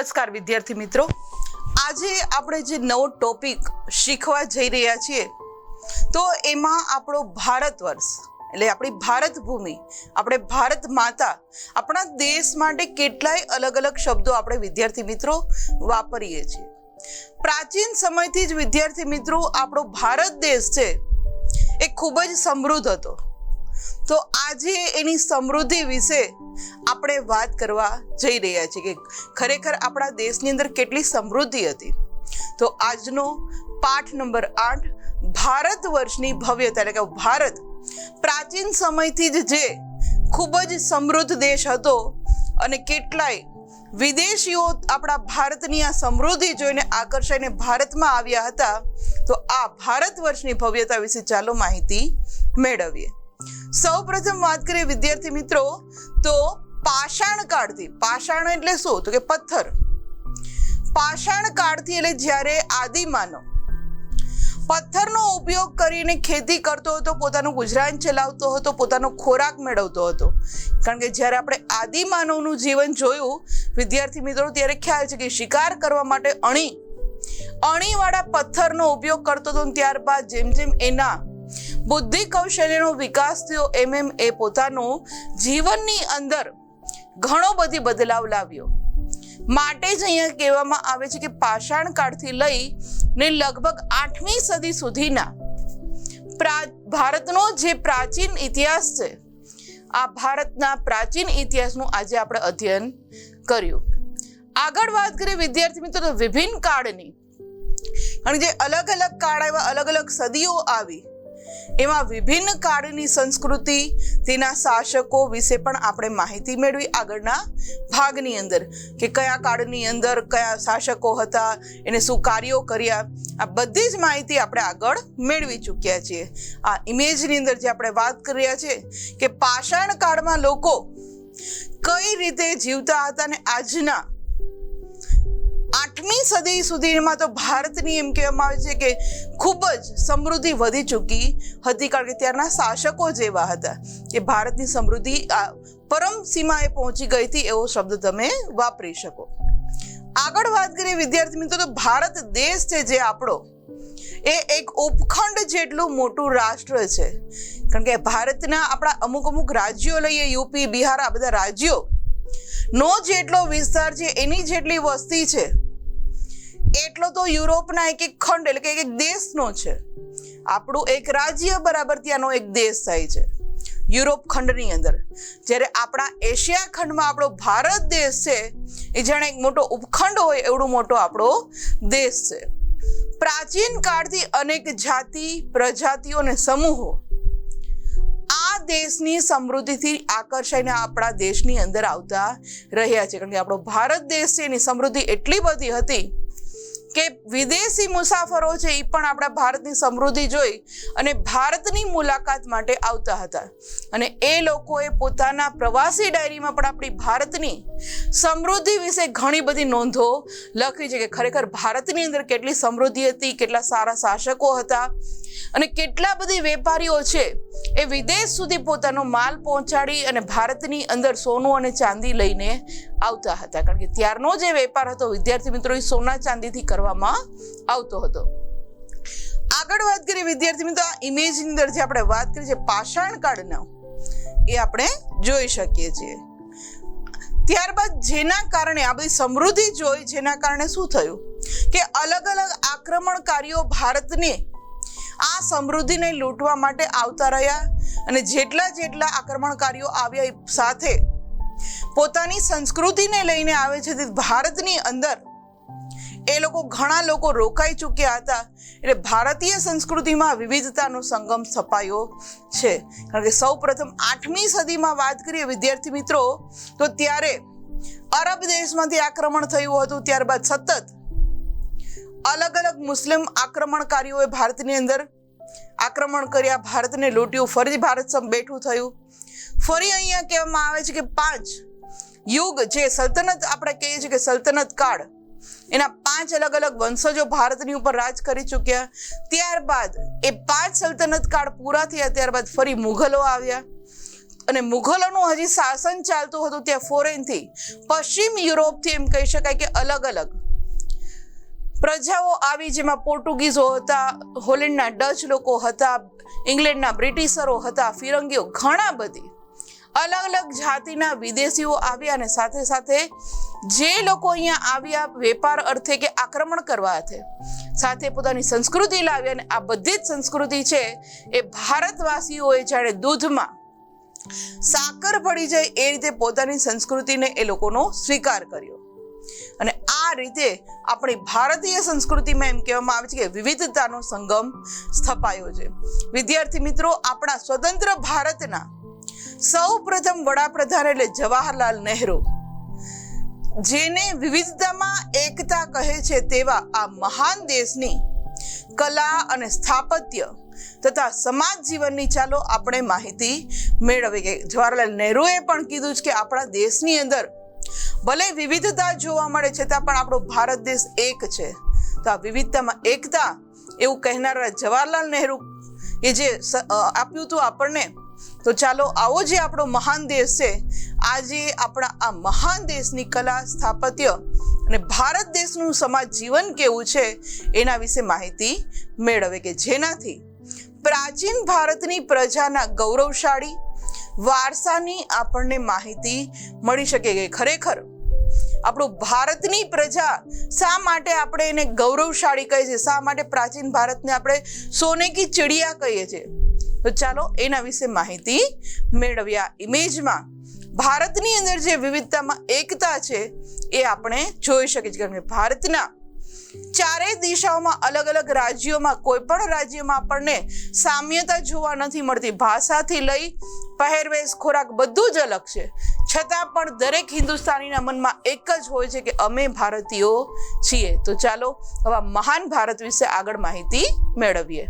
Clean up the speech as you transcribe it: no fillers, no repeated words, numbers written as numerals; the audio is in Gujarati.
નમસ્કાર વિદ્યાર્થી મિત્રો, આજે આપણે જે નવો ટોપિક શીખવા જઈ રહ્યા છીએ તો એમાં આપણો ભારત વર્ષ એટલે આપણી ભારત ભૂમિ, આપણે ભારત માતા, આપણા દેશ માટે કેટલાય અલગ અલગ શબ્દો આપણે વિદ્યાર્થી મિત્રો વાપરીએ છીએ. પ્રાચીન સમયથી જ વિદ્યાર્થી મિત્રો આપણો ભારત દેશ છે એ ખૂબ જ સમૃદ્ધ હતો. તો આજે એની સમૃદ્ધિ વિશે આપણે વાત કરવા જઈ રહ્યા છીએ કે ખરેખર આપણા દેશની અંદર કેટલી સમૃદ્ધિ હતી. તો આજનો પાઠ નંબર 8 ભારત વર્ષની ભવ્યતા એટલે કે ભારત પ્રાચીન સમયથી જ જે ખૂબ જ સમૃદ્ધ દેશ હતો અને કેટલાય વિદેશીઓ આપણા ભારતની આ સમૃદ્ધિ જોઈને આકર્ષાઈને ભારતમાં આવ્યા હતા. તો આ ભારત વર્ષની ભવ્યતા વિશે ચાલો માહિતી મેળવીએ. સૌ પ્રથમ વાત કરીએ વિદ્યાર્થી મિત્રો તો પાષાણ કાળથી. પાષાણ એટલે શું? તો કે પથ્થર. પાષાણ કાળથી એટલે જ્યારે આદિમાનવ પથ્થરનો ઉપયોગ કરીને ખેતી કરતો હતો, પોતાનું ગુજરાન ચલાવતો હતો, પોતાનો ખોરાક મેળવતો હતો. કારણ કે જ્યારે આપણે આદિમાનવનું જીવન જોયું વિદ્યાર્થી મિત્રો ત્યારે ખ્યાલ છે કે શિકાર કરવા માટે અણીવાળા પથ્થરનો ઉપયોગ કરતો હતો. ત્યારબાદ જેમ જેમ એના બુદ્ધિ કૌશલ્યનો વિકાસ થયો એમ એ પોતાનું જીવનની અંદર ઘણો બધી બદલાવ લાવ્યો. માટે જ અહીંયા કહેવામાં આવે છે કે પાષાણ કાળથી લઈને લગભગ 8મી સદી સુધીના ભારતનો જે પ્રાચીન ઇતિહાસ છે, આ ભારતના પ્રાચીન ઇતિહાસનું આજે આપણે અધ્યયન કર્યું. આગળ વાત કરીએ વિદ્યાર્થી મિત્રો તો વિભિન્ન કાળની, અને જે અલગ અલગ કાળ આવ્યા, અલગ અલગ સદીઓ આવી, એમાં વિભિન્ન કાળની સંસ્કૃતિ, તેના શાસકો વિશે પણ આપણે માહિતી મેળવી આગળના ભાગની અંદર કે કયા કાળની અંદર કયા શાસકો હતા, એને શું કાર્યો કર્યા, આ બધી જ માહિતી આપણે આગળ મેળવી ચૂક્યા છીએ. આ ઇમેજની અંદર જે આપણે વાત કરી રહ્યા છીએ કે પાષાણ કાળમાં લોકો કઈ રીતે જીવતા હતા અને આજના 8મી સદી સુધીમાં તો ભારતની એમ કહેવામાં આવે છે કે ખૂબ જ સમૃદ્ધિ વધી ચૂકી હતી. કારણ કે ત્યારના શાસકો જેવા હતા કે ભારતની સમૃદ્ધિ પરમ સીમાએ પહોંચી ગઈ હતી એવો શબ્દ તમે વાપરી શકો. આગળ વાત કરીએ વિદ્યાર્થી મિત્રો તો ભારત દેશ છે જે આપણો એ એક ઉપખંડ જેટલું મોટું રાષ્ટ્ર છે. કારણ કે ભારતના આપણા અમુક રાજ્યો લઈએ, યુપી, બિહાર, આ બધા રાજ્યો નો જેટલો વિસ્તાર છે, એની જેટલી વસ્તી છે એટલો તો યુરોપના એક ખંડ એટલે કે એક દેશનો છે. આપણું એક રાજ્ય બરાબર ત્યાંનો એક દેશ થાય છે યુરોપ ખંડની અંદર. જ્યારે આપણા એશિયા ખંડમાં આપણો ભારત દેશ છે એ જાણે એક મોટો ઉપખંડ હોય એવડો મોટો આપણો દેશ છે. પ્રાચીન કાળથી અનેક જાતિ, પ્રજાતિઓ અને સમૂહો આ દેશની સમૃદ્ધિથી આકર્ષાઈને આપણા દેશની અંદર આવતા રહ્યા છે. કારણ કે આપણો ભારત દેશ છે એની સમૃદ્ધિ એટલી બધી હતી કે વિદેશી મુસાફરો છે એ પણ આપણા ભારતની સમૃદ્ધિ જોઈ અને ભારતની મુલાકાત માટે આવતા હતા. અને એ લોકોએ પોતાના પ્રવાસી ડાયરીમાં પણ આપણી ભારતની સમૃદ્ધિ વિશે ઘણી બધી નોંધો લખી છે કે ખરેખર ભારતની અંદર કેટલી સમૃદ્ધિ હતી, કેટલા સારા શાસકો હતા અને કેટલા બધી વેપારીઓ છે એ વિદેશ સુધી પોતાનો માલ પહોંચાડી અને ભારતની અંદર સોનું અને ચાંદી લઈને આવતા હતા. કારણ કે ત્યારનો જે વેપાર હતો વિદ્યાર્થી મિત્રો એ સોના ચાંદીથી કરવામાં આવતો હતો. આગળ વાત કરીએ વિદ્યાર્થી મિત્રો આ ઇમેજની અંદર જે આપણે વાત કરી છે પાષાણ કાળના એ આપણે જોઈ શકીએ છીએ. ત્યારબાદ જેના કારણે આ બધી સમૃદ્ધિ જોઈ, જેના કારણે શું થયું કે અલગ અલગ આક્રમણકારીઓ ભારતને આ સમૃદ્ધિને લૂંટવા માટે આવતા રહ્યા અને જેટલા આક્રમણકારીઓ આવ્યા એ સાથે પોતાની સંસ્કૃતિને લઈને આવે છે. ભારતની અંદર એ ઘણા લોકો રોકાઈ ચૂક્યા હતા. એટલે ભારતીય સંસ્કૃતિમાં વિવિધતાનો સંગમ સ્થપાયો છે. કારણ કે સૌ પ્રથમ 8મી સદીમાં વાત કરીએ વિદ્યાર્થી મિત્રો તો ત્યારે અરબ દેશમાંથી આક્રમણ થયું હતું. ત્યારબાદ સતત અલગ અલગ મુસ્લિમ આક્રમણકારીઓએ ભારતની અંદર આક્રમણ કર્યા, ભારતને લૂંટ્યું, ફરી ભારત બેઠું થયું. ફરી અહીંયા કહેવામાં આવે છે કે 5 યુગ જે સલ્તનત આપણે કહીએ છીએ કે સલ્તનત કાળ, એના 5 અલગ અલગ વંશજો ભારતની ઉપર રાજ કરી ચૂક્યા. ત્યારબાદ એ 5 સલ્તનત કાળ પૂરા થયા ત્યારબાદ ફરી મુઘલો આવ્યા. અને મુઘલોનું હજી શાસન ચાલતું હતું ત્યાં ફોરેનથી, પશ્ચિમ યુરોપથી એમ કહી શકાય કે અલગ અલગ પ્રજાઓ આવી, જેમાં પોર્ટુગીઝો હતા, હોલેન્ડના ડચ લોકો હતા, ઇંગ્લેન્ડના બ્રિટિશરો હતા, ફિરંગીઓ, ઘણા બધી અલગ અલગ જાતિના વિદેશીઓ આવ્યા. અને સાથે સાથે જે લોકો અહીંયા આવ્યા વેપાર અર્થે કે આક્રમણ કરવા અર્થે, સાથે પોતાની સંસ્કૃતિ લાવ્યા. અને આ બધી જ સંસ્કૃતિ છે એ ભારતવાસીઓએ જાણે દૂધમાં સાકર પડી જાય એ રીતે પોતાની સંસ્કૃતિને એ લોકોનો સ્વીકાર કર્યો. અને આ રીતે આપણી ભારતીય સંસ્કૃતિમાં એમ કહેવામાં આવે છે કે વિવિધતાનો સંગમ સ્થપાયો છે. વિદ્યાર્થી મિત્રો, આપણા સ્વતંત્ર ભારતના સૌ પ્રથમ વડાપ્રધાન એટલે જવાહરલાલ નહેરુ, જેને વિવિધતામાં એકતા કહે છે તેવા આ મહાન દેશની કલા અને સ્થાપત્ય તથા સમાજ જીવનની ચાલો આપણે માહિતી મેળવીએ. કે જવાહરલાલ નહેરુએ પણ કીધું છે કે આપણા દેશની અંદર ભલે વિવિધતા જોવા મળે છતાં પણ આપણો ભારત દેશ એક છે. તો આ વિવિધતામાં એકતા એવું કહેનારા જવાહરલાલ નહેરુ એ જે આપ્યું હતું આપણને, તો ચાલો આવો જે આપણો મહાન દેશ છે, આજે આપણા આ મહાન દેશની કલા, સ્થાપત્ય અને ભારત દેશનું સમાજ જીવન કેવું છે એના વિશે માહિતી મેળવે, કે જેનાથી પ્રાચીન ભારતની પ્રજાના ગૌરવશાળી વારસાની આપણને માહિતી મળી શકે કે ખરેખર આપણું ભારતની પ્રજા શા માટે આપણે એને ગૌરવશાળી કહીએ છીએ, શા માટે પ્રાચીન ભારતને આપણે સોને કી ચિડિયા કહીએ છીએ. તો ચાલો એના વિશે માહિતી મેળવ્યા. ઇમેજમાં ભારતની અંદર જે વિવિધતામાં એકતા છે એ આપણે જોઈ શકીએ છીએ. કારણ કે ભારતના ચારેય દિશાઓમાં અલગ અલગ રાજ્યોમાં કોઈ પણ રાજ્યમાં આપણને સામ્યતા જોવા નથી મળતી. ભાષાથી લઈ પહેરવેશ, ખોરાક બધું જ અલગ છે, છતાં પણ દરેક હિન્દુસ્તાનીના મનમાં એક જ હોય છે કે અમે ભારતીયો છીએ. તો ચાલો હવે મહાન ભારત વિશે આગળ માહિતી મેળવીએ.